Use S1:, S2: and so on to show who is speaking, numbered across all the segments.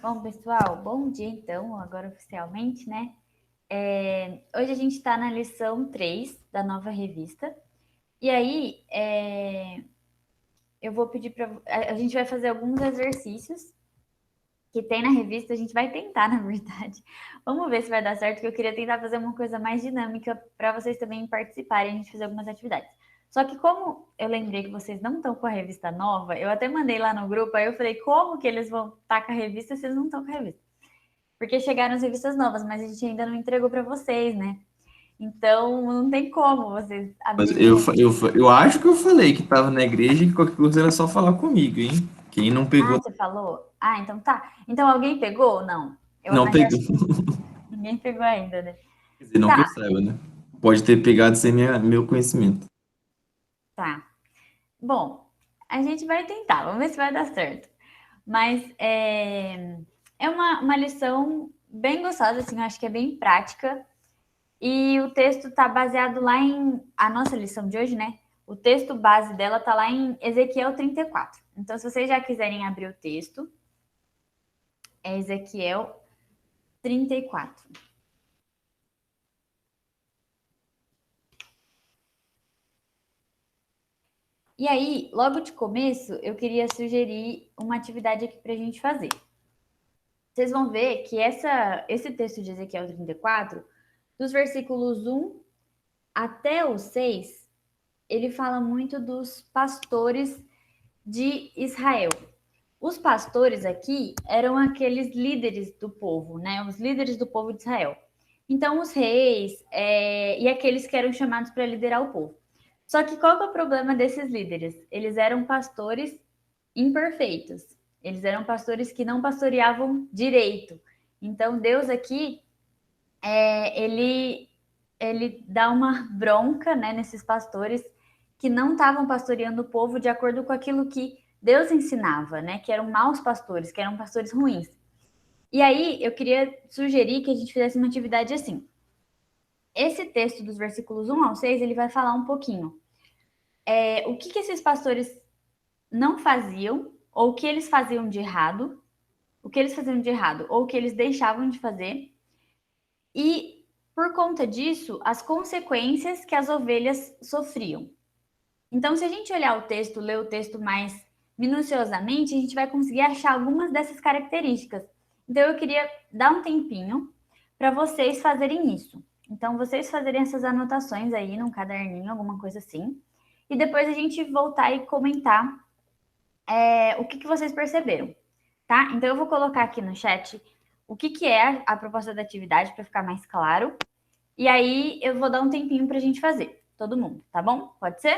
S1: Bom, pessoal, bom dia então, agora oficialmente, né? Hoje a gente está na lição 3 da nova revista. E aí, eu vou pedir para. A gente vai fazer alguns exercícios que tem na revista, a gente vai tentar, na verdade. Vamos ver se vai dar certo, que eu queria tentar fazer uma coisa mais dinâmica para vocês também participarem, a gente fazer algumas atividades. Só que como eu lembrei que vocês não estão com a revista nova, eu até mandei lá no grupo, aí eu falei, como que eles vão estar com a revista se eles não estão com a revista? Porque chegaram as revistas novas, mas a gente ainda não entregou para vocês, né? Então, não tem como vocês
S2: Mas eu,
S1: abrirem.
S2: eu acho que eu falei que tava na igreja e que qualquer coisa era só falar comigo, hein? Quem não
S1: Ah,
S2: pegou,
S1: você falou? Ah, então tá. Então alguém pegou ou não? Eu
S2: não pegou.
S1: acho que ninguém pegou ainda, né?
S2: Quer dizer, não que
S1: Tá,
S2: eu saiba, né? Pode ter pegado sem meu conhecimento.
S1: tá. Bom, a gente vai tentar, vamos ver se vai dar certo. Mas é uma lição bem gostosa, assim, eu acho que é bem prática. E o texto está baseado lá em. A nossa lição de hoje, né? O texto base dela está lá em Ezequiel 34. Então, se vocês já quiserem abrir o texto, é Ezequiel 34. E aí, logo de começo, eu queria sugerir uma atividade aqui para a gente fazer. Vocês vão ver que esse texto de Ezequiel 34, dos versículos 1 até o 6, ele fala muito dos pastores de Israel. Os pastores aqui eram aqueles líderes do povo, né? Os líderes do povo de Israel. Então, os reis e aqueles que eram chamados para liderar o povo. Só que qual que é o problema desses líderes? Eles eram pastores imperfeitos. Eles eram pastores que não pastoreavam direito. Então, Deus aqui, ele dá uma bronca, né, nesses pastores que não estavam pastoreando o povo de acordo com aquilo que Deus ensinava, né, que eram maus pastores, que eram pastores ruins. E aí eu queria sugerir que a gente fizesse uma atividade assim. Esse texto dos versículos 1 ao 6, ele vai falar um pouquinho o que esses pastores não faziam, ou o que eles faziam de errado, o que eles faziam de errado, ou o que eles deixavam de fazer, e por conta disso, as consequências que as ovelhas sofriam. Então, se a gente olhar o texto, ler o texto mais minuciosamente, a gente vai conseguir achar algumas dessas características. Então, eu queria dar um tempinho para vocês fazerem isso. Então, vocês fazerem essas anotações aí num caderninho, alguma coisa assim. E depois a gente voltar e comentar o que vocês perceberam, tá? Então, eu vou colocar aqui no chat o que é a proposta da atividade para ficar mais claro. E aí, eu vou dar um tempinho para a gente fazer, todo mundo, tá bom? Pode ser?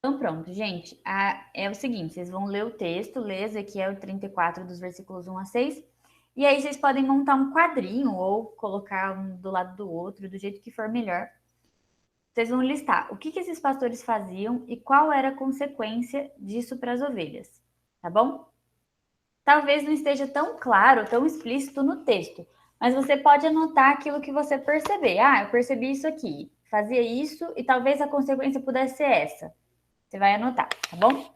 S1: Então, pronto, gente. É o seguinte: vocês vão ler o texto, ler Ezequiel 34, dos versículos 1 a 6, e aí vocês podem montar um quadrinho ou colocar um do lado do outro, do jeito que for melhor. Vocês vão listar o que esses pastores faziam e qual era a consequência disso para as ovelhas, tá bom? Talvez não esteja tão claro, tão explícito no texto, mas você pode anotar aquilo que você perceber. Ah, eu percebi isso aqui, fazia isso e talvez a consequência pudesse ser essa. Você vai anotar, tá bom?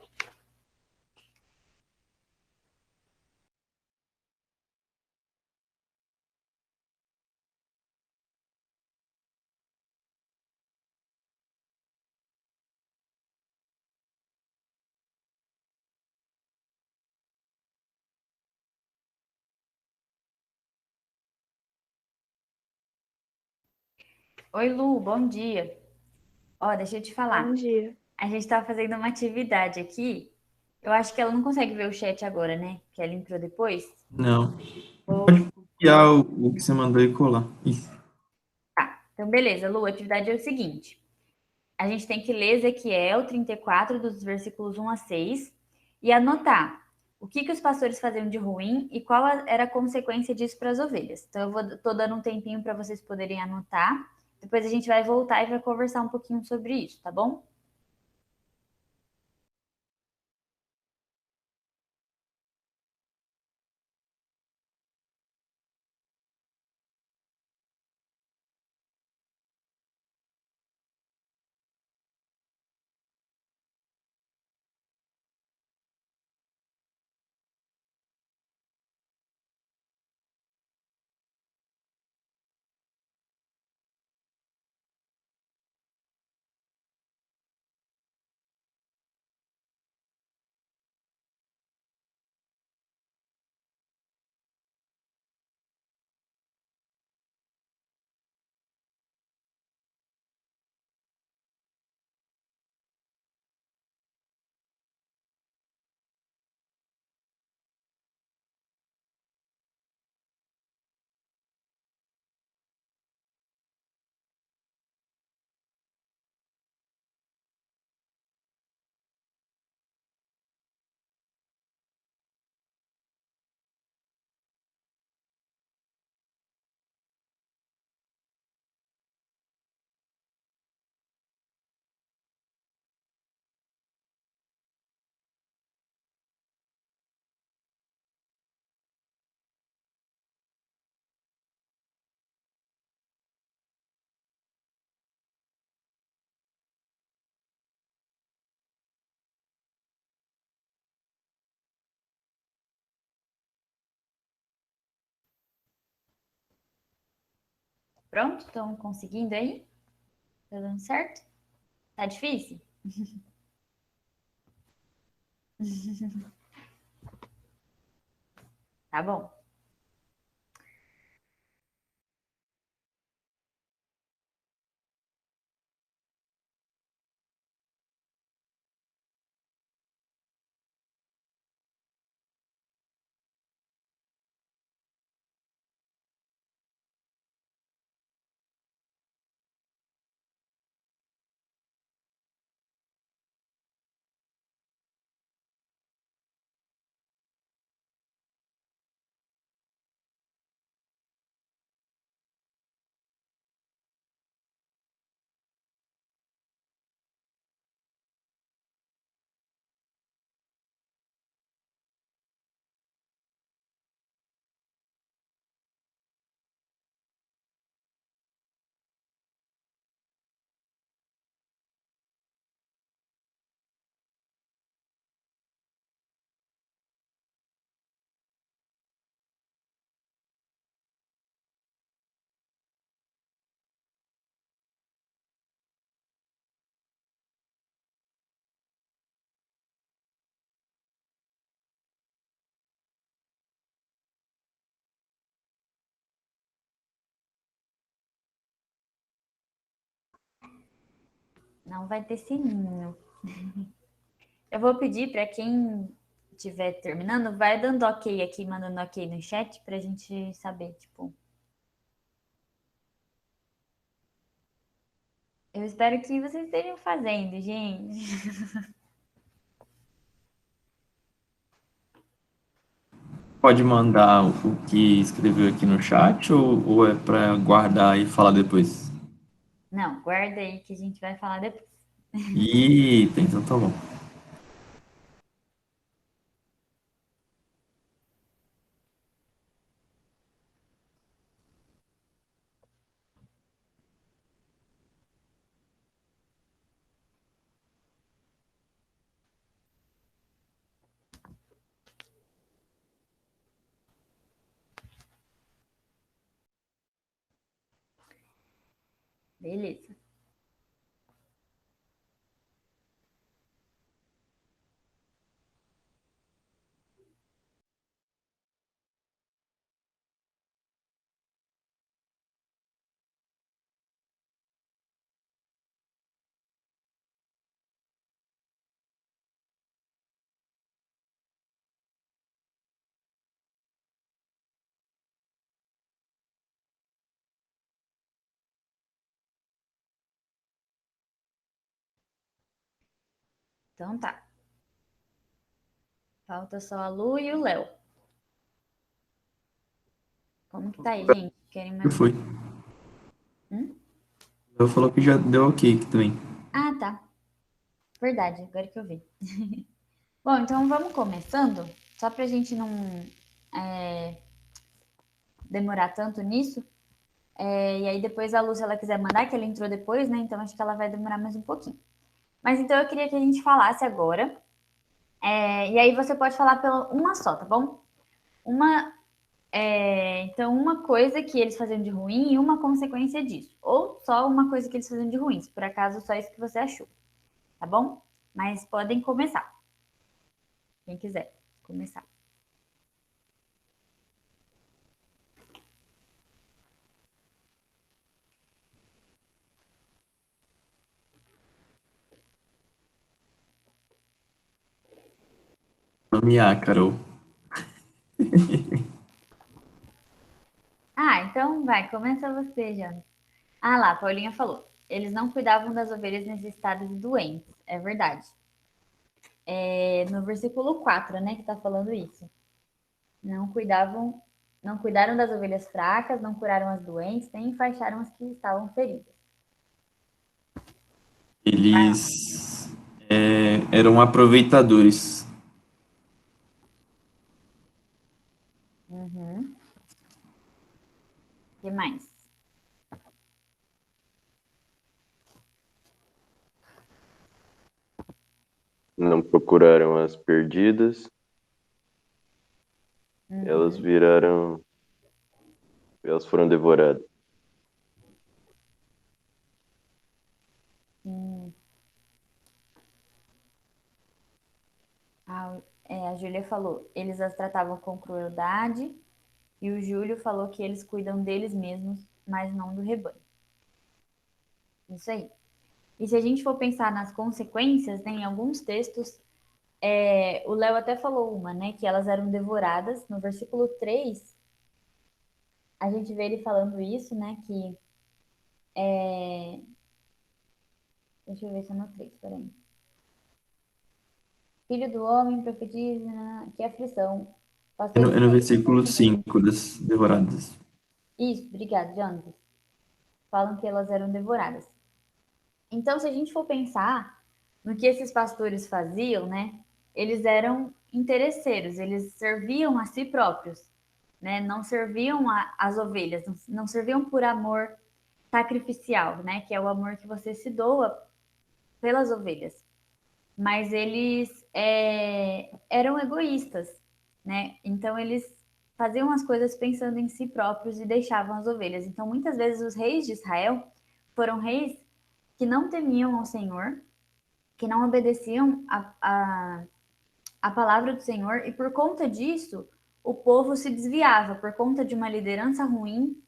S1: Oi, Lu, bom dia. Ó, deixa eu te
S3: Bom
S1: falar.
S3: dia.
S1: A gente tá fazendo uma atividade aqui. Eu acho que ela não consegue ver o chat agora, né? Que ela entrou depois.
S2: Não.
S1: Vou...
S2: Pode copiar o que você mandou e colar. Isso.
S1: Tá. Então, beleza, Lu, a atividade é o seguinte. A gente tem que ler Ezequiel 34, dos versículos 1 a 6, e anotar o que, que os pastores faziam de ruim e qual era a consequência disso para as ovelhas. Então, tô dando um tempinho para vocês poderem anotar. Depois a gente vai voltar e vai conversar um pouquinho sobre isso, tá bom? Pronto? Estão conseguindo aí? Tá dando certo? Tá difícil? Tá bom. Não vai ter sininho. Eu vou pedir para quem estiver terminando, vai dando ok aqui, mandando ok no chat pra gente saber, tipo. Eu espero que vocês estejam fazendo, gente.
S2: Pode mandar o que escreveu aqui no chat ou é para guardar e falar depois?
S1: Não, guarda aí que a gente vai falar depois.
S2: Eita, então tá bom.
S1: Beleza. Então tá. Falta só a Lu e o Léo. Como que tá aí, gente? Querem
S2: Que
S1: mais?
S2: foi? Ela falou que já deu ok aqui também.
S1: Ah, tá. Verdade, agora que eu vi. Bom, então vamos começando, só pra gente não demorar tanto nisso. E aí depois a Lu, se ela quiser mandar, que ela entrou depois, né? Então acho que ela vai demorar mais um pouquinho. Mas então eu queria que a gente falasse agora. E aí você pode falar pela uma só, tá bom? Então, uma coisa que eles faziam de ruim e uma consequência disso. Ou só uma coisa que eles faziam de ruim, se por acaso só isso que você achou, tá bom? Mas podem começar. Quem quiser começar.
S2: Nomear, Carol.
S1: Ah, então vai, começa você, Jana. Ah lá, a Paulinha falou. Eles não cuidavam das ovelhas necessitadas e doentes. É verdade. No versículo 4, né, que tá falando isso. Não cuidavam, não cuidaram das ovelhas fracas, não curaram as doentes, nem enfaixaram as que estavam feridas.
S2: Eles eram aproveitadores.
S1: Uhum. O que mais?
S3: Não procuraram as perdidas, elas
S1: Uhum.
S3: viraram, elas foram devoradas.
S1: Hum. A Júlia falou, eles as tratavam com crueldade, e o Júlio falou que eles cuidam deles mesmos, mas não do rebanho. Isso aí. E se a gente for pensar nas consequências, né, em alguns textos, o Léo até falou uma, né, que elas eram devoradas. No versículo 3, a gente vê ele falando isso, né, que... Deixa eu ver se eu anotei, peraí. Filho do homem, profetiza, que aflição.
S2: É no,
S1: Pastores
S2: é no
S1: caídos
S2: versículo 5 das devoradas.
S1: Isso, obrigado, Jonathan. Falam que elas eram devoradas. Então, se a gente for pensar no que esses pastores faziam, né? Eles eram interesseiros, eles serviam a si próprios, né? Não serviam as ovelhas, não serviam por amor sacrificial, né? Que é o amor que você se doa pelas ovelhas. Mas eles eram egoístas, né? Então eles faziam as coisas pensando em si próprios e deixavam as ovelhas. Então muitas vezes os reis de Israel foram reis que não temiam ao Senhor, que não obedeciam a palavra do Senhor, e por conta disso o povo se desviava, por conta de uma liderança ruim,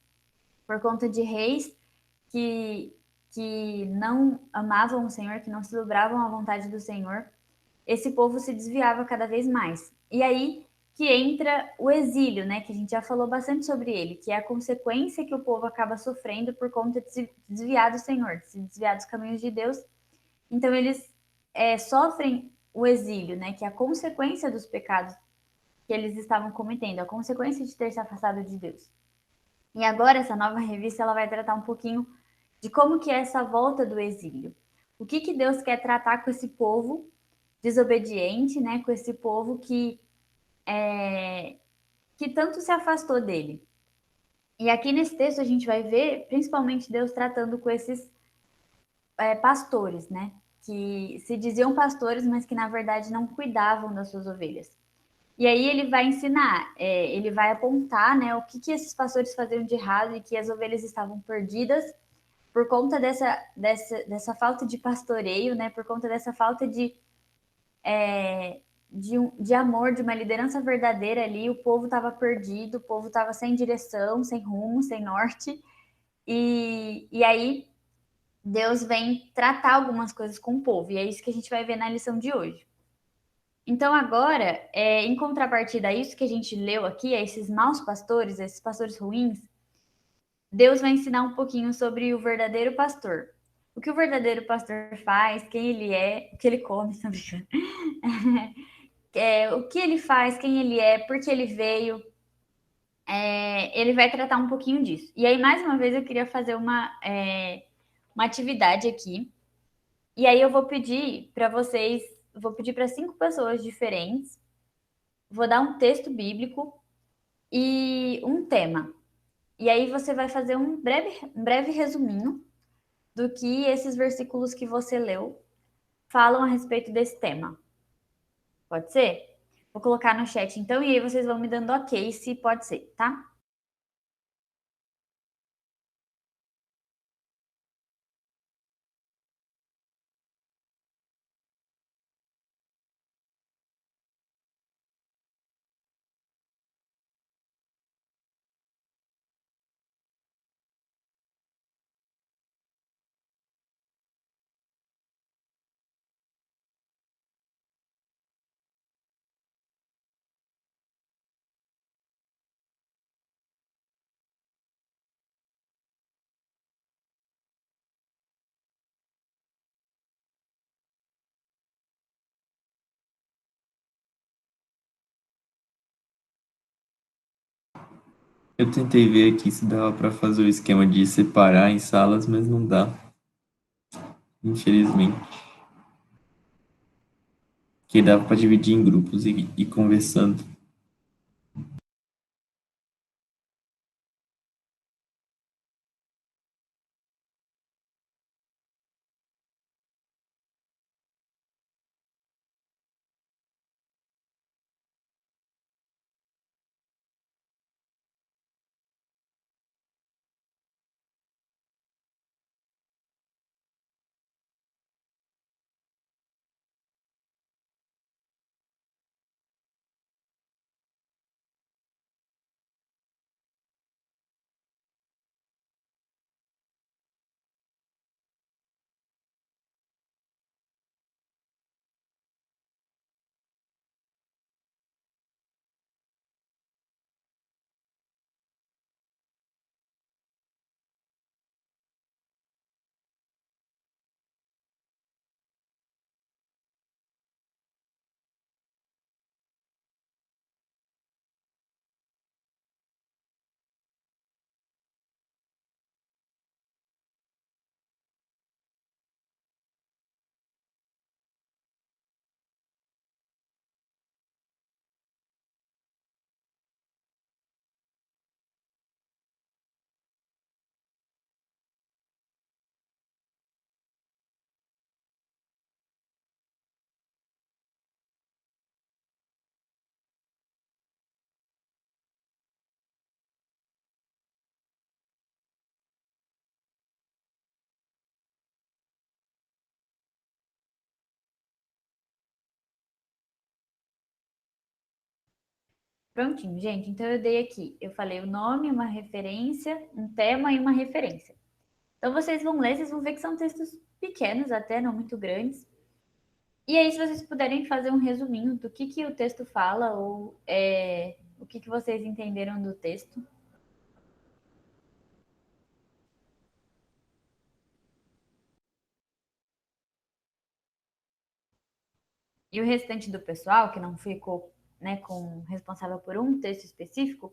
S1: por conta de reis que, que não amavam o Senhor, que não se dobravam à vontade do Senhor, esse povo se desviava cada vez mais. E aí que entra o exílio, né? Que a gente já falou bastante sobre ele, que é a consequência que o povo acaba sofrendo por conta de se desviar do Senhor, de se desviar dos caminhos de Deus. Então eles sofrem o exílio, né? Que é a consequência dos pecados que eles estavam cometendo, a consequência de ter se afastado de Deus. E agora essa nova revista ela vai tratar um pouquinho de como que é essa volta do exílio. O que Deus quer tratar com esse povo desobediente, né? Com esse povo que tanto se afastou dele. E aqui nesse texto a gente vai ver, principalmente Deus tratando com esses pastores, né? Que se diziam pastores, mas que na verdade não cuidavam das suas ovelhas. E aí ele vai ensinar, ele vai apontar, né, o que esses pastores faziam de errado e que as ovelhas estavam perdidas por conta dessa falta de pastoreio, né, por conta dessa falta de amor, de uma liderança verdadeira ali. O povo estava perdido, o povo estava sem direção, sem rumo, sem norte. E aí Deus vem tratar algumas coisas com o povo, e é isso que a gente vai ver na lição de hoje. Então, agora, em contrapartida a isso que a gente leu aqui, a esses maus pastores, esses pastores ruins, Deus vai ensinar um pouquinho sobre o verdadeiro pastor. o que o verdadeiro pastor faz, quem ele é, o que ele come, tá brincando? O que ele faz, quem ele é, por que ele veio. Ele vai tratar um pouquinho disso. E aí, mais uma vez, eu queria fazer uma atividade aqui. E aí eu vou pedir para vocês, vou pedir para 5 pessoas diferentes, vou dar um texto bíblico e um tema. E aí você vai fazer um breve resuminho do que esses versículos que você leu falam a respeito desse tema. Pode ser? Vou colocar no chat então, e aí vocês vão me dando ok se pode ser, tá?
S2: Eu tentei ver aqui se dava para fazer o esquema de separar em salas, mas não dá, infelizmente. Que dava para dividir em grupos e ir conversando.
S1: Prontinho, gente. Então eu dei aqui, eu falei o nome, uma referência, um tema e uma referência. Então vocês vão ler, vocês vão ver que são textos pequenos até, não muito grandes. E aí, se vocês puderem fazer um resuminho do que o texto fala ou o que vocês entenderam do texto. E o restante do pessoal, que não ficou, né, responsável por um texto específico,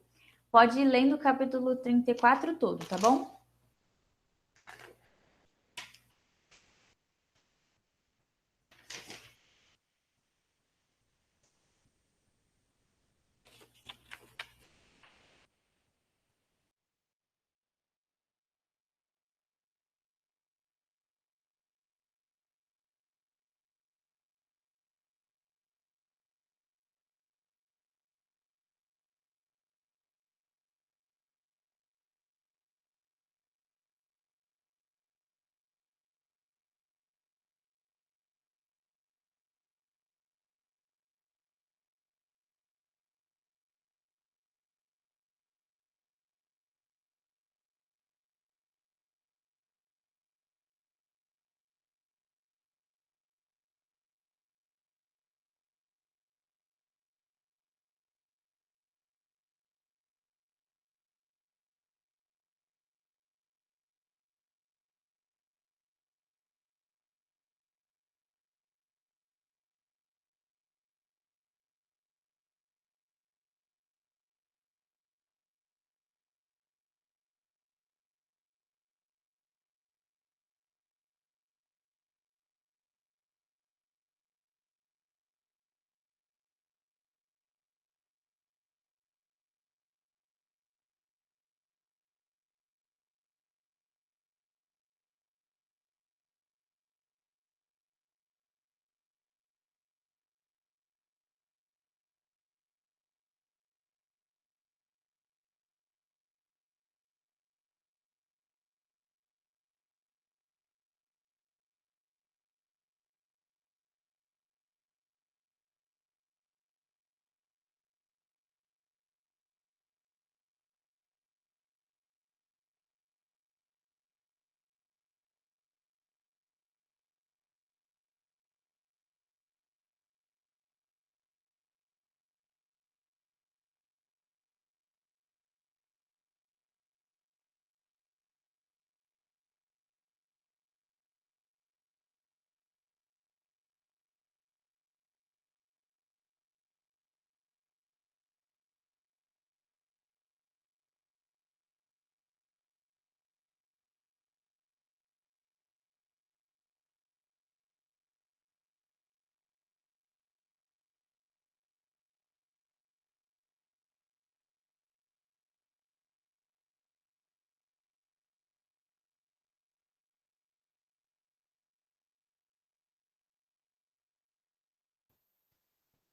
S1: pode ir lendo o capítulo 34 todo, tá bom?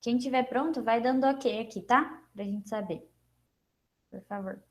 S1: Quem tiver pronto, vai dando ok aqui, tá? Pra gente saber. Por favor.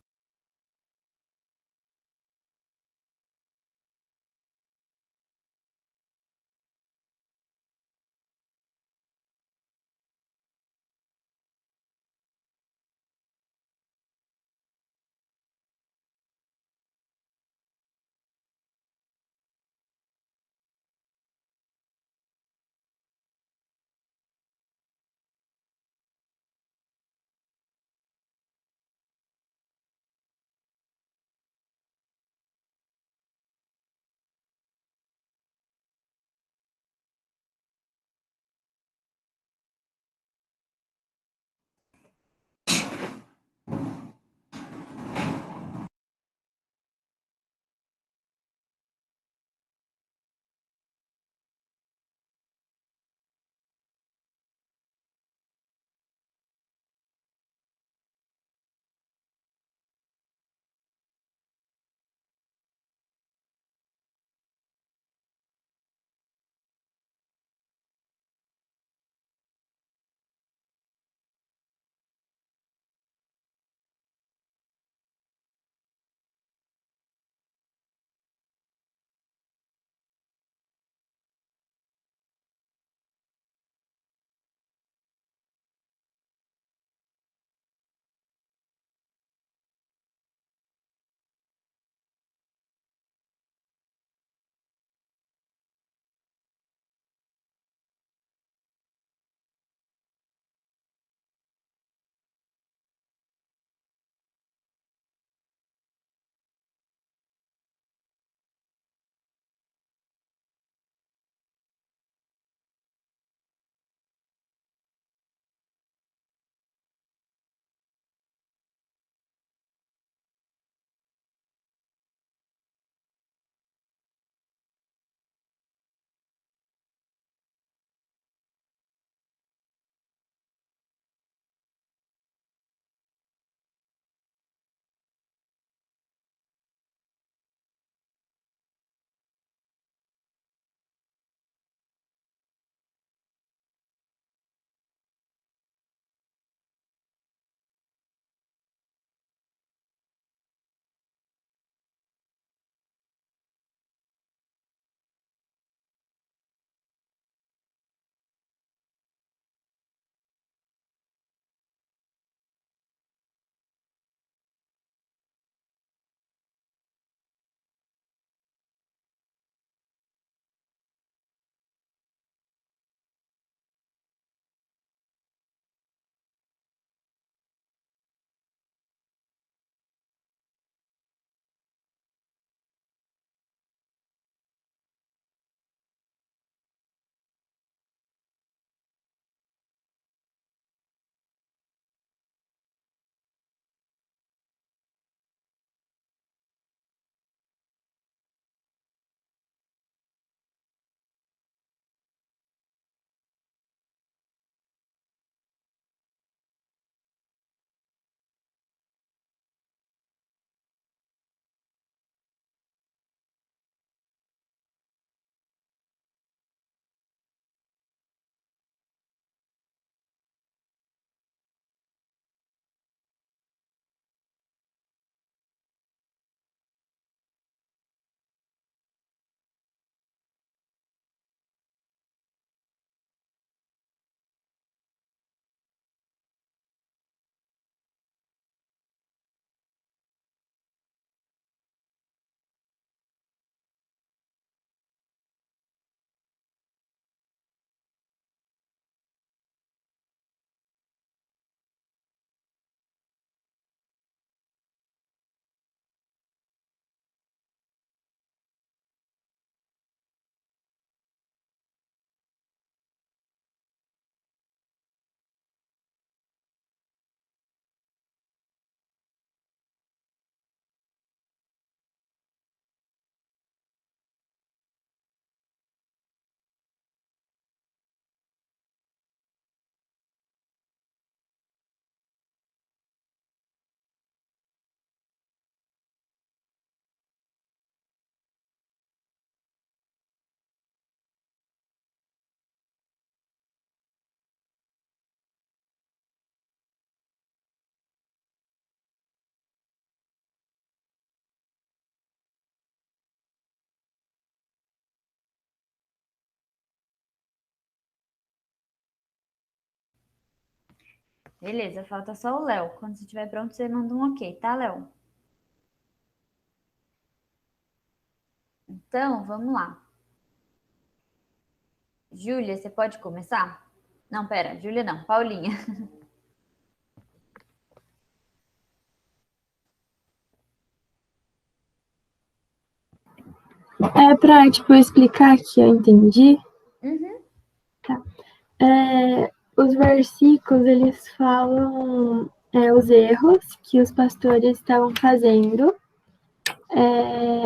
S1: Beleza, falta só o Léo. Quando você estiver pronto, você manda um ok, tá, Léo? Então, vamos lá. Júlia, você pode começar? Não, pera, Júlia não, Paulinha.
S4: É para, tipo, explicar que eu entendi.
S1: Uhum.
S4: Tá. Os versículos, eles falam os erros que os pastores estavam fazendo.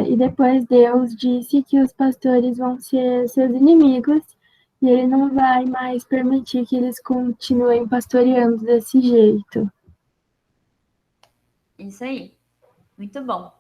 S4: E depois Deus disse que os pastores vão ser seus inimigos e ele não vai mais permitir que eles continuem pastoreando desse jeito.
S1: Isso aí. Muito bom.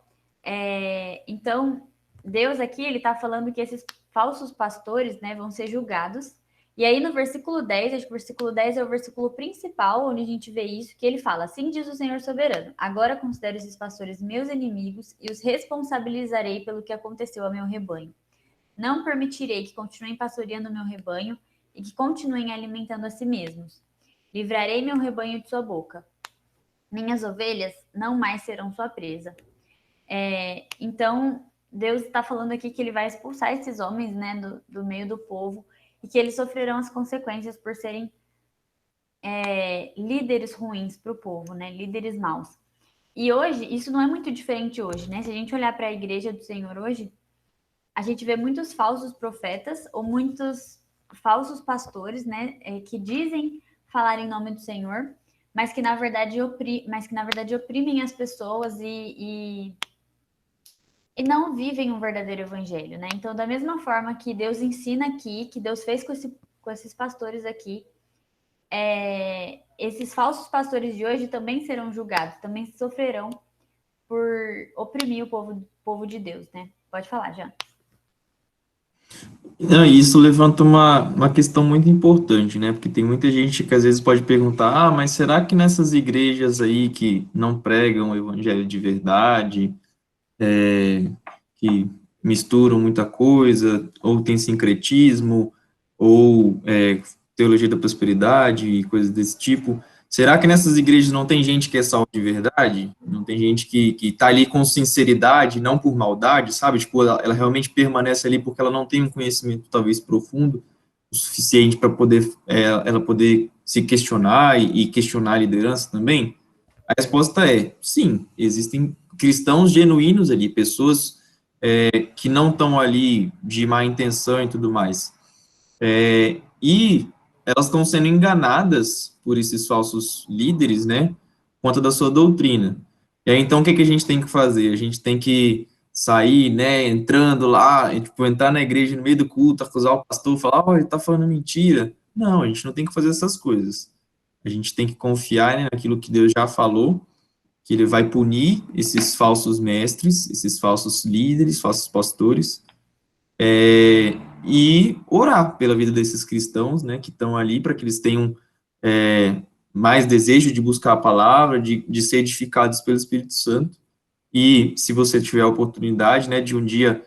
S1: Então, Deus aqui, ele está falando que esses falsos pastores, né, vão ser julgados. E aí no versículo 10, acho que o versículo 10 é o versículo principal, onde a gente vê isso, que ele fala: assim diz o Senhor soberano, agora considero esses pastores meus inimigos e os responsabilizarei pelo que aconteceu ao meu rebanho. Não permitirei que continuem pastoreando o meu rebanho e que continuem alimentando a si mesmos. Livrarei meu rebanho de sua boca. Minhas ovelhas não mais serão sua presa. Então, Deus está falando aqui que ele vai expulsar esses homens, né, do meio do povo e que eles sofrerão as consequências por serem líderes ruins para o povo, né, líderes maus. E hoje, isso não é muito diferente hoje, né? Se a gente olhar para a igreja do Senhor hoje, a gente vê muitos falsos profetas ou muitos falsos pastores, né, que dizem falar em nome do Senhor, mas que na verdade, oprimem as pessoas e não vivem um verdadeiro evangelho, né? Então, da mesma forma que Deus ensina aqui, que Deus fez com esses pastores aqui, esses falsos pastores de hoje também serão julgados, também sofrerão por oprimir o povo de Deus, né? Pode falar, já.
S2: Não, e isso levanta uma questão muito importante, né? Porque tem muita gente que às vezes pode perguntar, mas será que nessas igrejas aí que não pregam o evangelho de verdade, que misturam muita coisa, ou tem sincretismo, ou teologia da prosperidade e coisas desse tipo. Será que nessas igrejas não tem gente que é salva de verdade? Não tem gente que tá ali com sinceridade, não por maldade, sabe? Tipo, ela realmente permanece ali porque ela não tem um conhecimento talvez profundo o suficiente para poder ela poder se questionar e questionar a liderança também? A resposta é sim, existem cristãos genuínos ali, pessoas que não estão ali de má intenção e tudo mais. E elas estão sendo enganadas por esses falsos líderes, né, por conta da sua doutrina. E aí, então, o que que a gente tem que fazer? A gente tem que sair, né, entrando lá, e, tipo, entrar na igreja no meio do culto, acusar o pastor, falar, ele tá falando mentira. Não, a gente não tem que fazer essas coisas. A gente tem que confiar, né, naquilo que Deus já falou, que ele vai punir esses falsos mestres, esses falsos líderes, falsos pastores, e orar pela vida desses cristãos, né, que estão ali, para que eles tenham mais desejo de buscar a palavra, de ser edificados pelo Espírito Santo, e se você tiver a oportunidade, né, de um dia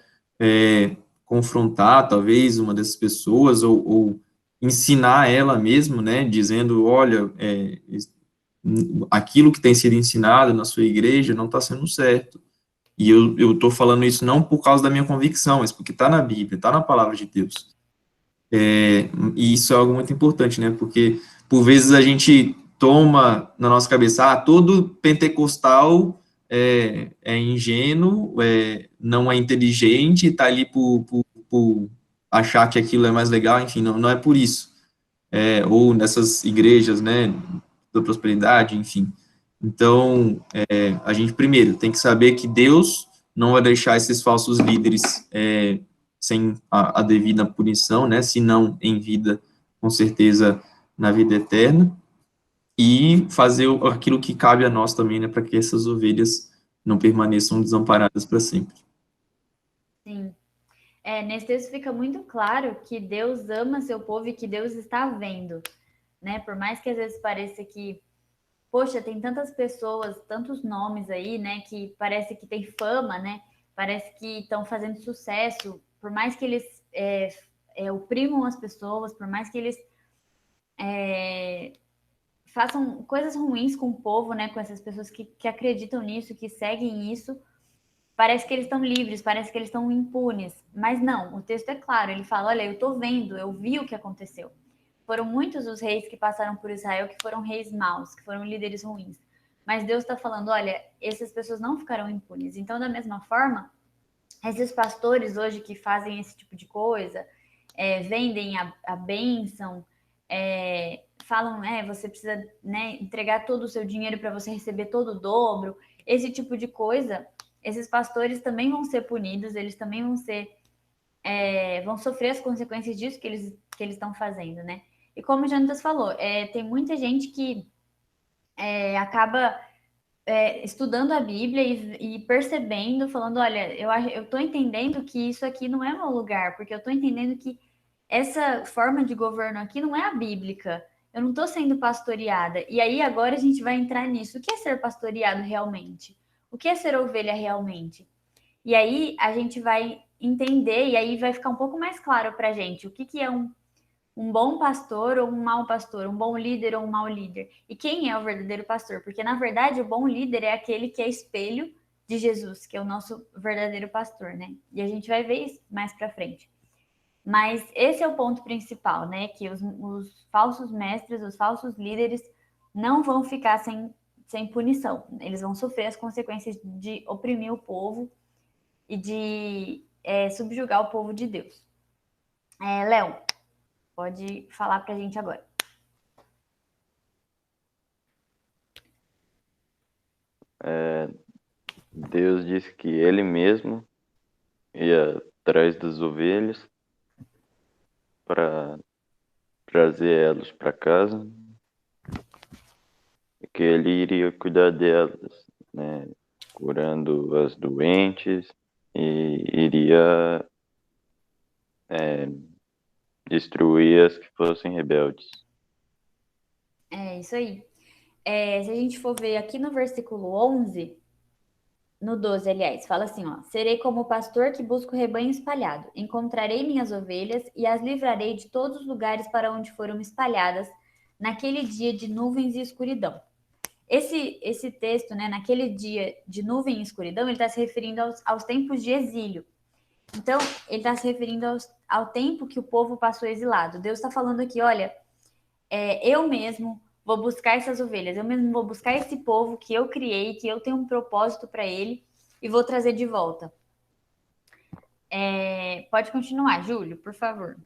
S2: confrontar, talvez, uma dessas pessoas, ou ensinar ela mesmo, né, dizendo, olha, aquilo que tem sido ensinado na sua igreja não está sendo certo. E eu estou falando isso não por causa da minha convicção, mas porque está na Bíblia, está na palavra de Deus. E isso é algo muito importante, né? Porque, por vezes, a gente toma na nossa cabeça, todo pentecostal é ingênuo, não é inteligente, está ali por achar que aquilo é mais legal, enfim, não é por isso. Ou nessas igrejas, né, da prosperidade, enfim. Então, a gente primeiro tem que saber que Deus não vai deixar esses falsos líderes sem a devida punição, né? Se não em vida, com certeza na vida eterna, e fazer aquilo que cabe a nós também, né? Para que essas ovelhas não permaneçam desamparadas para sempre.
S1: Sim. Nesse texto fica muito claro que Deus ama seu povo e que Deus está vendo, né? Por mais que às vezes pareça que, poxa, tem tantas pessoas, tantos nomes aí, né? Que parece que tem fama, né? Parece que estão fazendo sucesso. Por mais que eles oprimam as pessoas, por mais que eles façam coisas ruins com o povo, né? Com essas pessoas que acreditam nisso, que seguem isso. Parece que eles estão livres, parece que eles estão impunes. Mas não, o texto é claro, ele fala, olha, eu estou vendo, eu vi o que aconteceu. Foram muitos os reis que passaram por Israel que foram reis maus, que foram líderes ruins. Mas Deus está falando, olha, essas pessoas não ficarão impunes. Então, da mesma forma, esses pastores hoje que fazem esse tipo de coisa, vendem a bênção, falam, você precisa, né, entregar todo o seu dinheiro para você receber todo o dobro, esse tipo de coisa, esses pastores também vão ser punidos, eles também vão sofrer as consequências disso que eles estão fazendo, né? E como o Jonatas falou, tem muita gente que acaba estudando a Bíblia e percebendo, falando, olha, eu estou entendendo que isso aqui não é meu lugar, porque eu estou entendendo que essa forma de governo aqui não é a bíblica, eu não estou sendo pastoreada. E aí agora a gente vai entrar nisso. O que é ser pastoreado realmente? O que é ser ovelha realmente? E aí a gente vai entender, e aí vai ficar um pouco mais claro para a gente o que é um bom pastor ou um mau pastor, um bom líder ou um mau líder. E quem é o verdadeiro pastor? Porque, na verdade, o bom líder é aquele que é espelho de Jesus, que é o nosso verdadeiro pastor, né? E a gente vai ver isso mais para frente. Mas esse é o ponto principal, né? Que os falsos mestres, os falsos líderes não vão ficar sem punição. Eles vão sofrer as consequências de oprimir o povo e de subjugar o povo de Deus. Léo, pode falar para a gente agora.
S3: Deus disse que ele mesmo ia atrás das ovelhas para trazer elas para casa e que ele iria cuidar delas, né, curando as doentes e iria destruir as que fossem rebeldes.
S1: É isso aí. Se a gente for ver aqui no versículo 11, no 12, aliás, fala assim, ó: serei como o pastor que busca o rebanho espalhado. Encontrarei minhas ovelhas e as livrarei de todos os lugares para onde foram espalhadas naquele dia de nuvens e escuridão. Esse texto, né, naquele dia de nuvem e escuridão, ele está se referindo aos tempos de exílio. Então, ele está se referindo ao tempo que o povo passou exilado. Deus está falando aqui, olha, eu mesmo vou buscar essas ovelhas, eu mesmo vou buscar esse povo que eu criei, que eu tenho um propósito para ele e vou trazer de volta. Pode continuar, Júlio, por favor.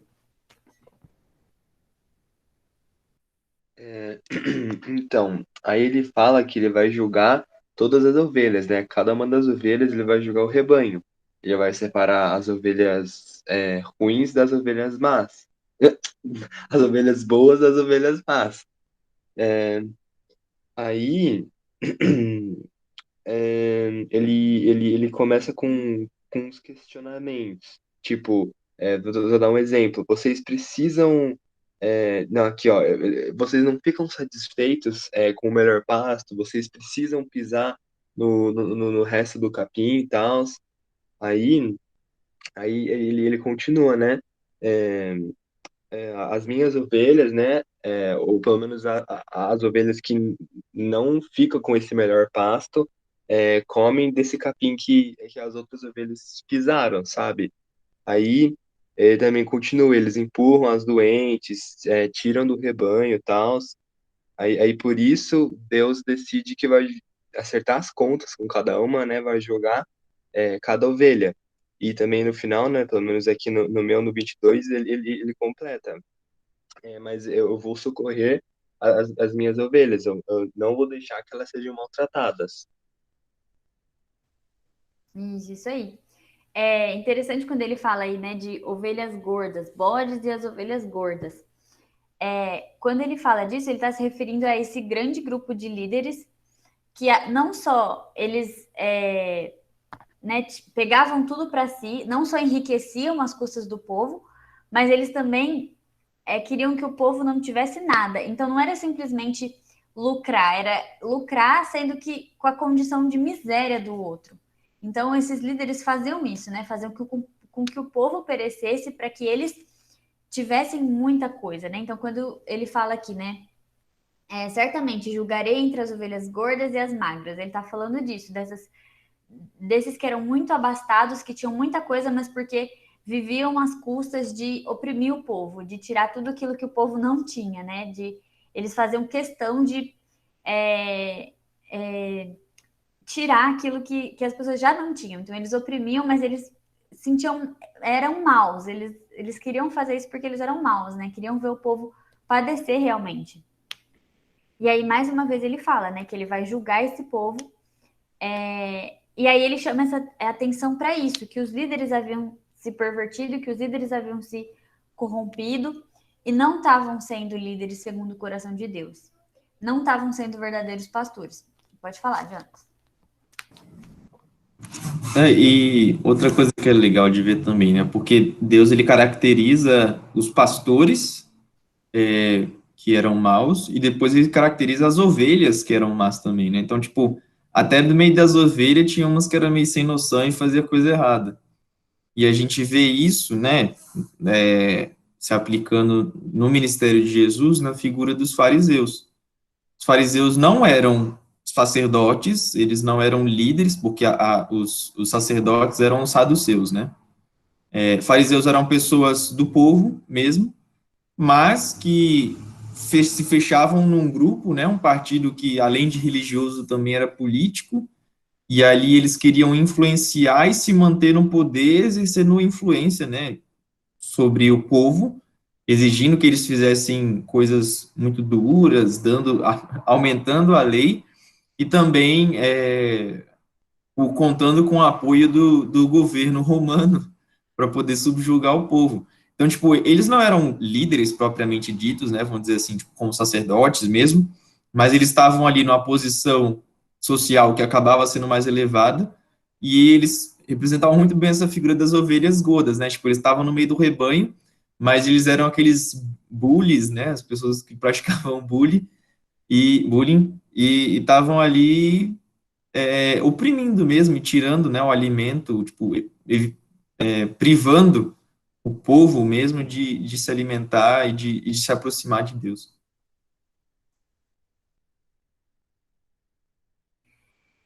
S5: Então, aí ele fala que ele vai julgar todas as ovelhas, né? Cada uma das ovelhas ele vai julgar o rebanho. Ele vai separar as ovelhas ruins das ovelhas más. As ovelhas boas das ovelhas más. Aí ele começa com uns questionamentos. Tipo, vou dar um exemplo. Vocês precisam. Não, aqui, ó. Vocês não ficam satisfeitos com o melhor pasto, vocês precisam pisar no resto do capim e tal. Aí, aí ele continua, né? É, as minhas ovelhas, né? Ou pelo menos as ovelhas que não ficam com esse melhor pasto, comem desse capim que as outras ovelhas pisaram, sabe? Aí também continua, eles empurram as doentes, tiram do rebanho e tal. Aí por isso Deus decide que vai acertar as contas com cada uma, né? Vai jogar cada ovelha. E também no final, né? Pelo menos aqui no meu, no 22, ele completa. Mas eu vou socorrer as minhas ovelhas, eu não vou deixar que elas sejam maltratadas.
S1: Isso aí. É interessante quando ele fala aí, né, de ovelhas gordas, bodes e as ovelhas gordas. Quando ele fala disso, ele está se referindo a esse grande grupo de líderes que não só eles né, pegavam tudo para si, não só enriqueciam às custas do povo, mas eles também queriam que o povo não tivesse nada. Então não era simplesmente lucrar, era lucrar sendo que com a condição de miséria do outro. Então esses líderes faziam isso, né? Faziam com que o povo perecesse para que eles tivessem muita coisa, né? Então quando ele fala aqui, né? certamente julgarei entre as ovelhas gordas e as magras. Ele está falando disso, desses que eram muito abastados, que tinham muita coisa, mas porque viviam às custas de oprimir o povo, de tirar tudo aquilo que o povo não tinha, né? Eles faziam questão de é, é, tirar aquilo que as pessoas já não tinham. Então, eles oprimiam, mas eles eram maus. Eles queriam fazer isso porque eles eram maus, né? Queriam ver o povo padecer realmente. E aí, mais uma vez, ele fala, né, que ele vai julgar esse povo. E aí ele chama essa atenção para isso, que os líderes haviam se pervertido, que os líderes haviam se corrompido e não estavam sendo líderes segundo o coração de Deus. Não estavam sendo verdadeiros pastores. Pode falar, Jonas.
S2: E outra coisa que é legal de ver também, né? Porque Deus, ele caracteriza os pastores, que eram maus, e depois ele caracteriza as ovelhas que eram más também, né? Então, tipo, até no meio das ovelhas tinha umas que eram meio sem noção e fazia coisa errada. E a gente vê isso, né, se aplicando no ministério de Jesus na figura dos fariseus. Os fariseus não eram sacerdotes, eles não eram líderes, porque os sacerdotes eram os saduceus, né? Fariseus eram pessoas do povo mesmo, mas que se fechavam num grupo, né, um partido que, além de religioso, também era político, e ali eles queriam influenciar e se manter no poder, exercendo influência, né, sobre o povo, exigindo que eles fizessem coisas muito duras, aumentando a lei, e também contando com o apoio do governo romano para poder subjugar o povo. Então, tipo, eles não eram líderes propriamente ditos, né, vamos dizer assim, tipo, como sacerdotes mesmo, mas eles estavam ali numa posição social que acabava sendo mais elevada, e eles representavam muito bem essa figura das ovelhas gordas, né, tipo, eles estavam no meio do rebanho, mas eles eram aqueles bullies, né, as pessoas que praticavam bullying, e estavam ali oprimindo mesmo, e tirando, né, o alimento, tipo, privando o povo mesmo de se alimentar e de se aproximar de Deus.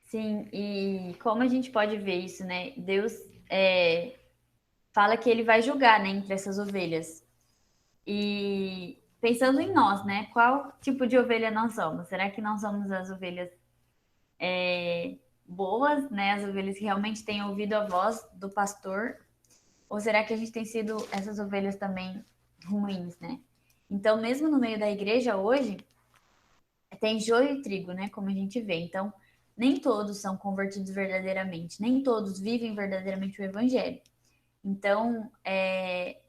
S1: Sim, e como a gente pode ver isso, né? Deus fala que ele vai julgar, né, entre essas ovelhas. E pensando em nós, né? Qual tipo de ovelha nós somos? Será que nós somos as ovelhas boas, né? As ovelhas que realmente têm ouvido a voz do pastor? Ou será que a gente tem sido essas ovelhas também ruins, né? Então, mesmo no meio da igreja hoje, tem joio e trigo, né? Como a gente vê. Então, nem todos são convertidos verdadeiramente, nem todos vivem verdadeiramente o evangelho. Então,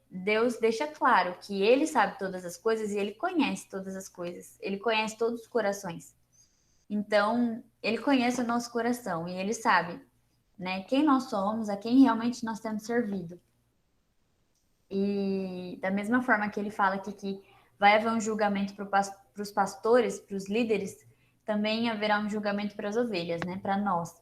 S1: Deus deixa claro que ele sabe todas as coisas e ele conhece todas as coisas. Ele conhece todos os corações. Então, ele conhece o nosso coração e ele sabe, né, quem nós somos, a quem realmente nós temos servido. E da mesma forma que ele fala aqui que vai haver um julgamento para os pastores, para os líderes, também haverá um julgamento para as ovelhas, né, para nós.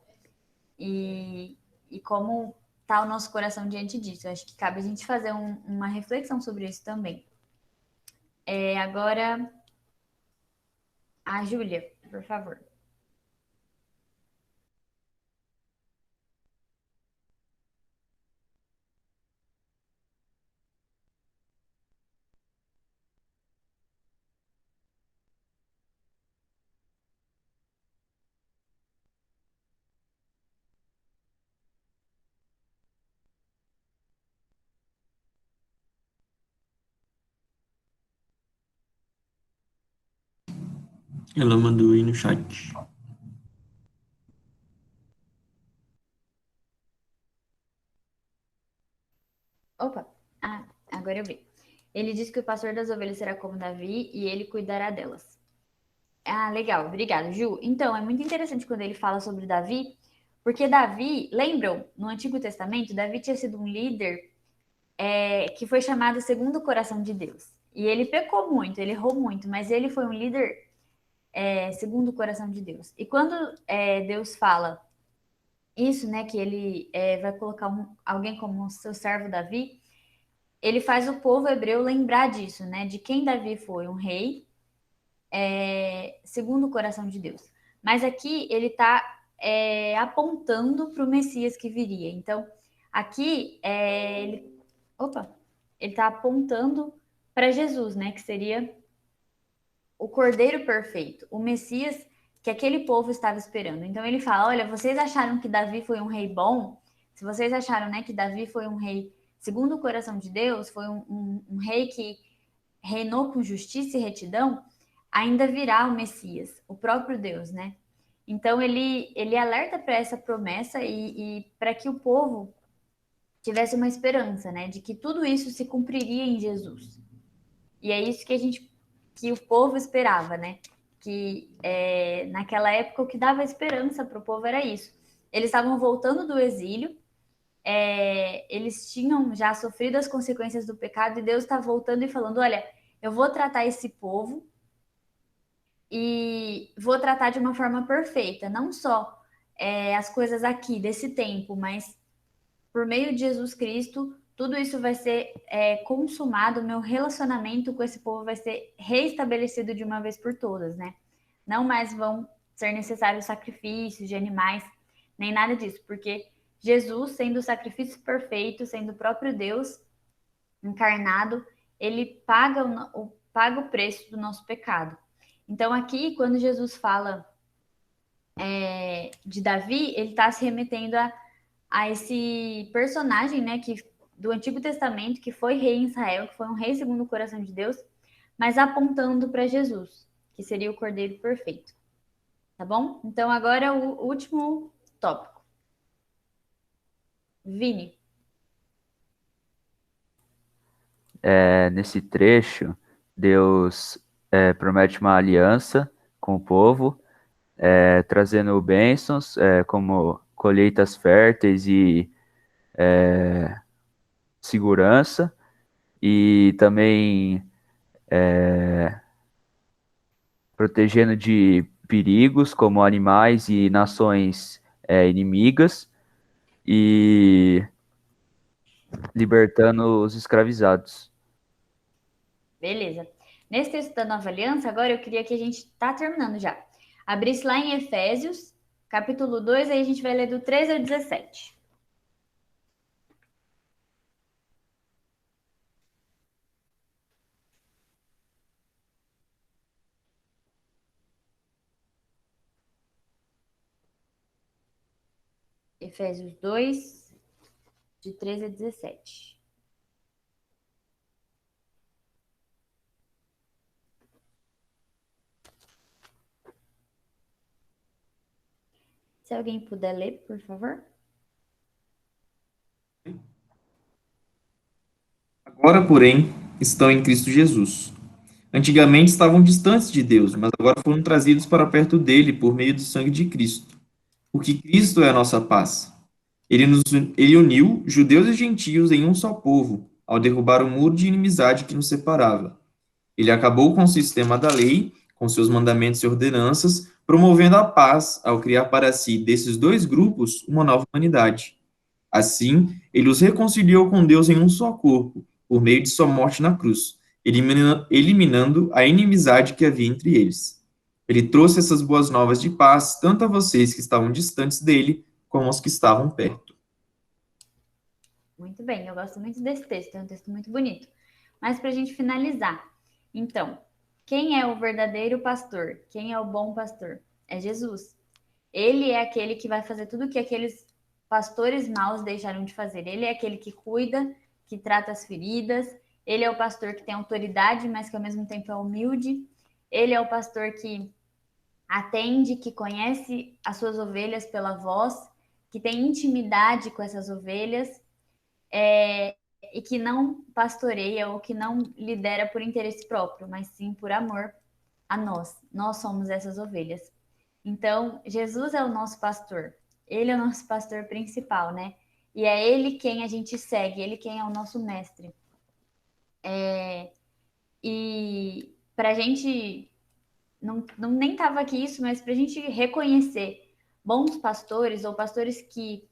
S1: E como está o nosso coração diante disso? Eu acho que cabe a gente fazer uma reflexão sobre isso também. Agora, a Júlia, por favor.
S2: Ela mandou aí no chat.
S1: Opa, agora eu vi. Ele diz que o pastor das ovelhas será como Davi e ele cuidará delas. Legal, obrigado, Ju. Então, é muito interessante quando ele fala sobre Davi, porque Davi, lembram, no Antigo Testamento, Davi tinha sido um líder que foi chamado segundo o coração de Deus. E ele pecou muito, ele errou muito, mas ele foi um líder segundo o coração de Deus. E quando Deus fala isso, né, que ele vai colocar alguém como seu servo Davi, ele faz o povo hebreu lembrar disso, né, de quem Davi foi, um rei segundo o coração de Deus. Mas aqui ele está apontando para o Messias que viria. Então, aqui ele está apontando para Jesus, né? Que seria o Cordeiro Perfeito, o Messias que aquele povo estava esperando. Então ele fala, olha, vocês acharam que Davi foi um rei bom? Se vocês acharam, né, que Davi foi um rei segundo o coração de Deus, foi um rei que reinou com justiça e retidão, ainda virá o Messias, o próprio Deus, né? Então ele alerta para essa promessa e para que o povo tivesse uma esperança, né, de que tudo isso se cumpriria em Jesus. E é isso que o povo esperava, né? Que naquela época o que dava esperança para o povo era isso. Eles estavam voltando do exílio, eles tinham já sofrido as consequências do pecado e Deus está voltando e falando, olha, eu vou tratar esse povo e vou tratar de uma forma perfeita, não só as coisas aqui desse tempo, mas por meio de Jesus Cristo, tudo isso vai ser consumado, o meu relacionamento com esse povo vai ser reestabelecido de uma vez por todas, né? Não mais vão ser necessários sacrifícios de animais, nem nada disso, porque Jesus, sendo o sacrifício perfeito, sendo o próprio Deus encarnado, ele paga o preço do nosso pecado. Então aqui, quando Jesus fala de Davi, ele está se remetendo a esse personagem, né, do Antigo Testamento, que foi rei em Israel, que foi um rei segundo o coração de Deus, mas apontando para Jesus, que seria o Cordeiro Perfeito. Tá bom? Então agora o último tópico. Vini.
S6: Nesse trecho, Deus promete uma aliança com o povo, trazendo bênçãos, como colheitas férteis e segurança, e também protegendo de perigos, como animais e nações inimigas, e libertando os escravizados.
S1: Beleza. Nesse texto da Nova Aliança, agora eu queria que a gente tá terminando já. Abrisse lá em Efésios, capítulo 2, aí a gente vai ler do 13 ao 17. Efésios 2, de 13 a 17. Se alguém puder ler, por favor.
S2: Agora, porém, estão em Cristo Jesus. Antigamente estavam distantes de Deus, mas agora foram trazidos para perto dele por meio do sangue de Cristo. Porque Cristo é a nossa paz. Ele uniu judeus e gentios em um só povo, ao derrubar o muro de inimizade que nos separava. Ele acabou com o sistema da lei, com seus mandamentos e ordenanças, promovendo a paz ao criar para si, desses dois grupos, uma nova humanidade. Assim, ele os reconciliou com Deus em um só corpo, por meio de sua morte na cruz, eliminando a inimizade que havia entre eles. Ele trouxe essas boas novas de paz, tanto a vocês que estavam distantes dele, como aos que estavam perto.
S1: Muito bem, eu gosto muito desse texto, é um texto muito bonito. Mas para a gente finalizar, então, quem é o verdadeiro pastor? Quem é o bom pastor? É Jesus. Ele é aquele que vai fazer tudo o que aqueles pastores maus deixaram de fazer. Ele é aquele que cuida, que trata as feridas. Ele é o pastor que tem autoridade, mas que ao mesmo tempo é humilde. Ele é o pastor que atende, que conhece as suas ovelhas pela voz, que tem intimidade com essas ovelhas, e que não pastoreia ou que não lidera por interesse próprio, mas sim por amor a nós. Nós somos essas ovelhas. Então, Jesus é o nosso pastor. Ele é o nosso pastor principal, né? E é ele quem a gente segue, ele quem é o nosso mestre. E para a gente, não nem estava aqui isso, mas para a gente reconhecer bons pastores ou pastores que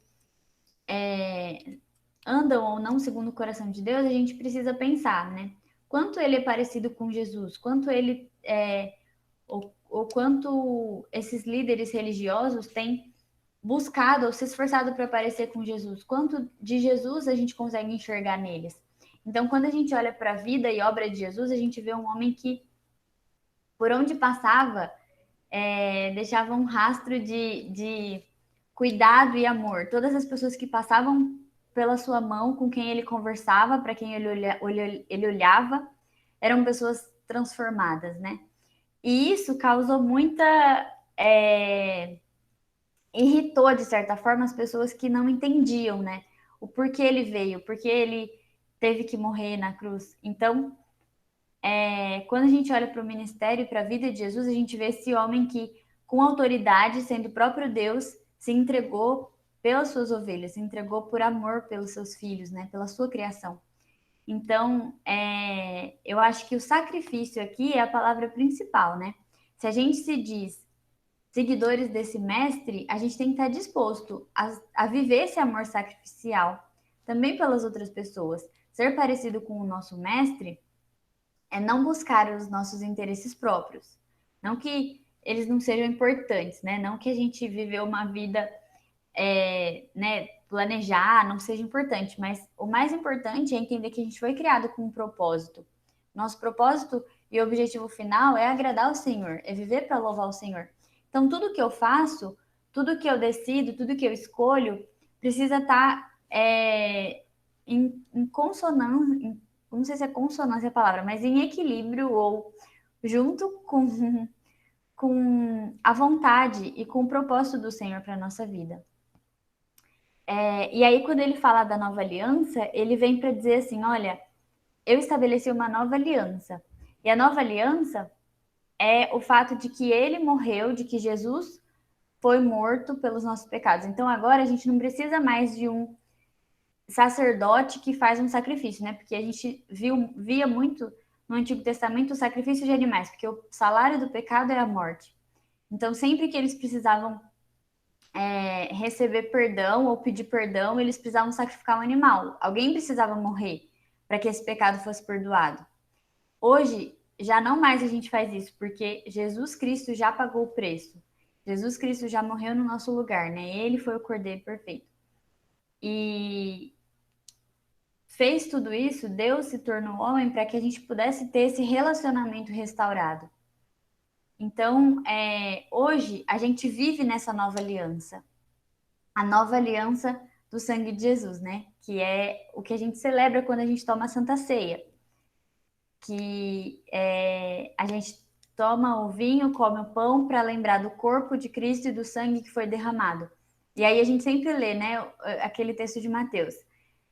S1: andam ou não segundo o coração de Deus, a gente precisa pensar, né? Quanto ele é parecido com Jesus, quanto ele ou quanto esses líderes religiosos têm buscado ou se esforçado para parecer com Jesus, quanto de Jesus a gente consegue enxergar neles. Então, quando a gente olha para a vida e obra de Jesus, a gente vê um homem que, por onde passava, deixava um rastro de cuidado e amor. Todas as pessoas que passavam pela sua mão, com quem ele conversava, para quem ele olhava, eram pessoas transformadas, né? E isso causou muita... irritou, de certa forma, as pessoas que não entendiam, né? O porquê ele veio, porque ele teve que morrer na cruz. Então, quando a gente olha para o ministério e para a vida de Jesus, a gente vê esse homem que, com autoridade, sendo o próprio Deus, se entregou pelas suas ovelhas, se entregou por amor pelos seus filhos, né? Pela sua criação. Então, eu acho que o sacrifício aqui é a palavra principal, né? Se a gente se diz seguidores desse mestre, a gente tem que estar disposto a viver esse amor sacrificial também pelas outras pessoas. Ser parecido com o nosso mestre é não buscar os nossos interesses próprios. Não que eles não sejam importantes, né? Não que a gente viveu uma vida, né, planejar não seja importante, mas o mais importante é entender que a gente foi criado com um propósito. Nosso propósito e objetivo final é agradar o Senhor, é viver para louvar o Senhor. Então, tudo que eu faço, tudo que eu decido, tudo que eu escolho, precisa estar em consonância, não sei se é consonância a palavra, mas em equilíbrio ou junto com a vontade e com o propósito do Senhor para a nossa vida. E aí, quando ele fala da nova aliança, ele vem para dizer assim, olha, eu estabeleci uma nova aliança. E a nova aliança é o fato de que ele morreu, de que Jesus foi morto pelos nossos pecados. Então, agora a gente não precisa mais de um sacerdote que faz um sacrifício, né? Porque a gente via muito no Antigo Testamento o sacrifício de animais, porque o salário do pecado é a morte. Então, sempre que eles precisavam receber perdão ou pedir perdão, eles precisavam sacrificar um animal. Alguém precisava morrer para que esse pecado fosse perdoado. Hoje, já não mais a gente faz isso, porque Jesus Cristo já pagou o preço. Jesus Cristo já morreu no nosso lugar, né? Ele foi o Cordeiro perfeito. E fez tudo isso, Deus se tornou homem para que a gente pudesse ter esse relacionamento restaurado. Então, hoje, a gente vive nessa nova aliança. A nova aliança do sangue de Jesus, né? Que é o que a gente celebra quando a gente toma a Santa Ceia. Que a gente toma o vinho, come o pão para lembrar do corpo de Cristo e do sangue que foi derramado. E aí a gente sempre lê, né, aquele texto de Mateus.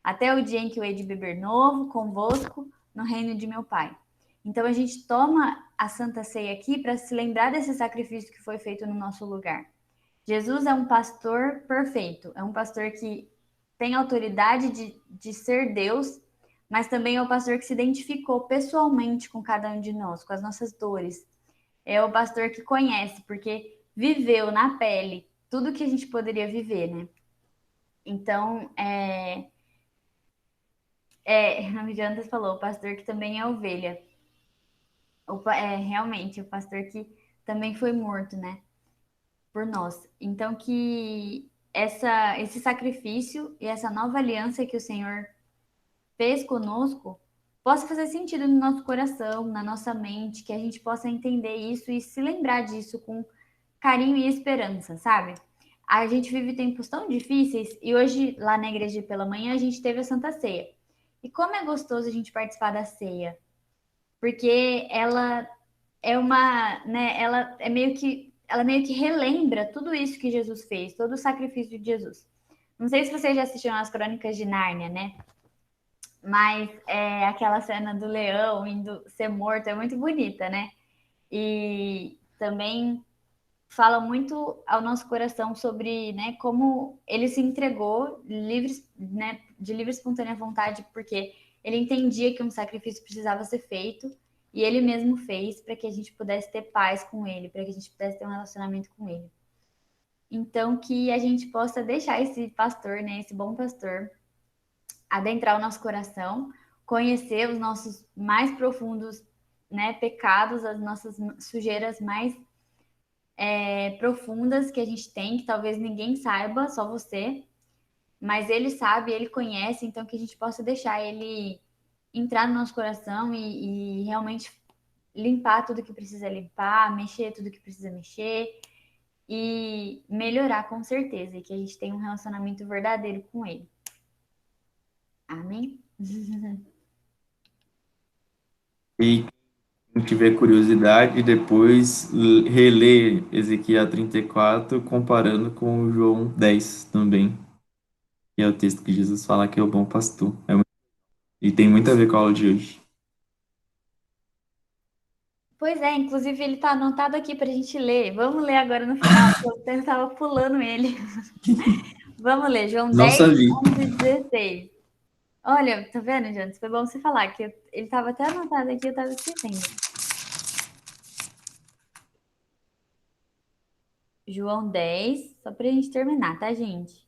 S1: Até o dia em que eu hei de beber novo, convosco, no reino de meu Pai. Então a gente toma a Santa Ceia aqui para se lembrar desse sacrifício que foi feito no nosso lugar. Jesus é um pastor perfeito, é um pastor que tem autoridade de ser Deus, mas também é o pastor que se identificou pessoalmente com cada um de nós, com as nossas dores. É o pastor que conhece, porque viveu na pele tudo que a gente poderia viver, né? Então, a Jantas falou, o pastor que também é ovelha. Realmente, o pastor que também foi morto, né? Por nós. Então, que esse sacrifício e essa nova aliança que o Senhor fez conosco possa fazer sentido no nosso coração, na nossa mente, que a gente possa entender isso e se lembrar disso com carinho e esperança, sabe? A gente vive tempos tão difíceis e hoje, lá na igreja pela manhã, a gente teve a Santa Ceia. E como é gostoso a gente participar da ceia, porque ela é né, ela meio que relembra tudo isso que Jesus fez, todo o sacrifício de Jesus. Não sei se vocês já assistiram as Crônicas de Nárnia, né? Mas aquela cena do leão indo ser morto é muito bonita, né? E também fala muito ao nosso coração sobre, né, como ele se entregou né, de livre e espontânea vontade, porque ele entendia que um sacrifício precisava ser feito e ele mesmo fez para que a gente pudesse ter paz com ele, para que a gente pudesse ter um relacionamento com ele. Então, que a gente possa deixar esse pastor, né, esse bom pastor, adentrar o nosso coração, conhecer os nossos mais profundos né, pecados, as nossas sujeiras mais profundas que a gente tem, que talvez ninguém saiba, só você, mas ele sabe, ele conhece, então que a gente possa deixar ele entrar no nosso coração e realmente limpar tudo que precisa limpar, mexer tudo que precisa mexer e melhorar com certeza, e que a gente tenha um relacionamento verdadeiro com ele. Amém?
S2: E quem tiver curiosidade, depois reler Ezequiel 34, comparando com o João 10 também, que é o texto que Jesus fala que é o bom pastor. E tem muito a ver com a aula de hoje.
S1: Pois é, inclusive ele tá anotado aqui pra gente ler. Vamos ler agora no final, porque eu tava pulando ele. Vamos ler, João
S2: Não
S1: 10,
S2: sabia.
S1: 11 e 16. Olha, tá vendo, Jonas? Foi bom você falar, que ele tava até anotado aqui, eu tava esquecendo. João 10, só pra gente terminar, tá, gente?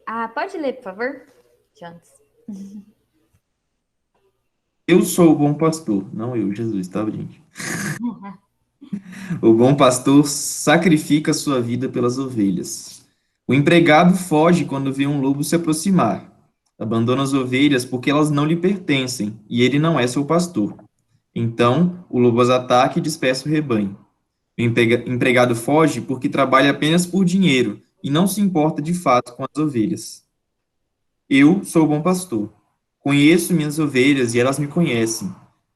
S1: Ah, pode ler, por favor, Jonas.
S2: Eu sou o bom pastor, não eu, Jesus, tá, gente? O bom pastor sacrifica sua vida pelas ovelhas. O empregado foge quando vê um lobo se aproximar. Abandona as ovelhas porque elas não lhe pertencem e ele não é seu pastor. Então, o lobo as ataca e dispersa o rebanho. O empregado foge porque trabalha apenas por dinheiro e não se importa de fato com as ovelhas. Eu sou o bom pastor. Conheço minhas ovelhas e elas me conhecem.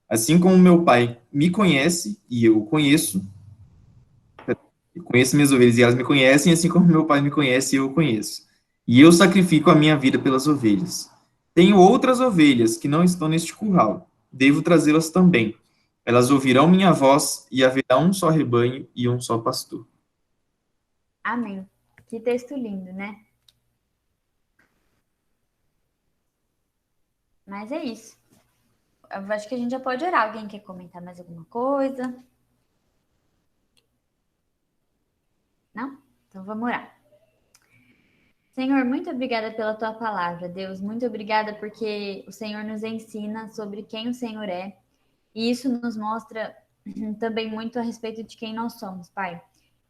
S2: Assim como meu pai me conhece e eu o conheço, eu conheço minhas ovelhas e elas me conhecem, assim como meu pai me conhece e eu o conheço. E eu sacrifico a minha vida pelas ovelhas. Tenho outras ovelhas que não estão neste curral. Devo trazê-las também. Elas ouvirão minha voz e haverá um só rebanho e um só pastor.
S1: Amém. Que texto lindo, né? Mas é isso. Eu acho que a gente já pode orar. Alguém quer comentar mais alguma coisa? Não? Então vamos orar. Senhor, muito obrigada pela tua palavra, Deus. Muito obrigada porque o Senhor nos ensina sobre quem o Senhor é. E isso nos mostra também muito a respeito de quem nós somos, Pai.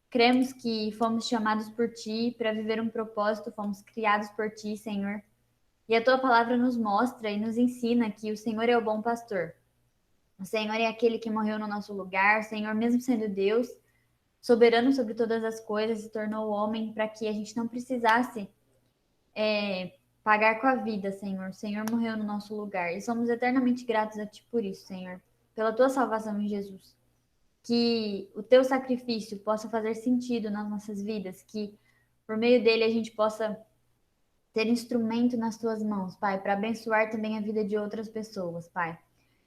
S1: Cremos que fomos chamados por Ti para viver um propósito, fomos criados por Ti, Senhor. E a tua palavra nos mostra e nos ensina que o Senhor é o bom pastor. O Senhor é aquele que morreu no nosso lugar. O Senhor, mesmo sendo Deus, soberano sobre todas as coisas, se tornou homem para que a gente não precisasse pagar com a vida, Senhor. O Senhor morreu no nosso lugar. E somos eternamente gratos a Ti por isso, Senhor. Pela Tua salvação em Jesus. Que o Teu sacrifício possa fazer sentido nas nossas vidas. Que por meio dele a gente possa ter instrumento nas Tuas mãos, Pai, para abençoar também a vida de outras pessoas, Pai.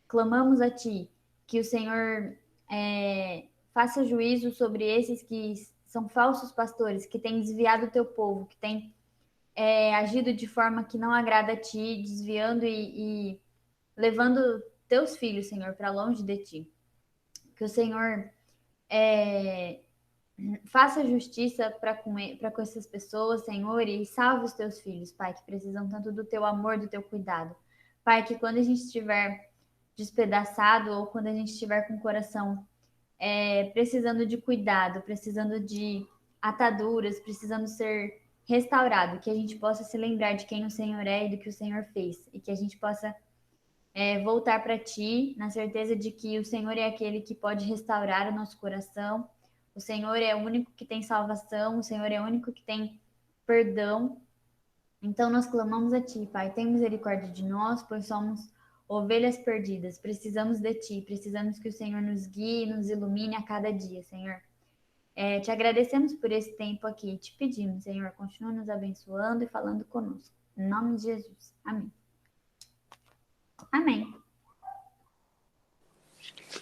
S1: Clamamos a Ti que o Senhor faça juízo sobre esses que são falsos pastores, que têm desviado o Teu povo, que têm agido de forma que não agrada a Ti, desviando e levando Teus filhos, Senhor, para longe de Ti. Que o Senhor faça justiça para com essas pessoas, Senhor, e salve os Teus filhos, Pai, que precisam tanto do Teu amor, do Teu cuidado. Pai, que quando a gente estiver despedaçado ou quando a gente estiver com o coração precisando de cuidado, precisando de ataduras, precisando ser restaurado, que a gente possa se lembrar de quem o Senhor é e do que o Senhor fez, e que a gente possa voltar para Ti, na certeza de que o Senhor é aquele que pode restaurar o nosso coração, o Senhor é o único que tem salvação, o Senhor é o único que tem perdão. Então nós clamamos a Ti, Pai, tem misericórdia de nós, pois somos ovelhas perdidas, precisamos de Ti, precisamos que o Senhor nos guie e nos ilumine a cada dia, Senhor. Te agradecemos por esse tempo aqui e te pedimos, Senhor, continua nos abençoando e falando conosco. Em nome de Jesus. Amém. Amém.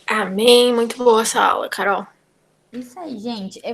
S7: Amém. Muito boa essa aula, Carol.
S1: Isso aí, gente.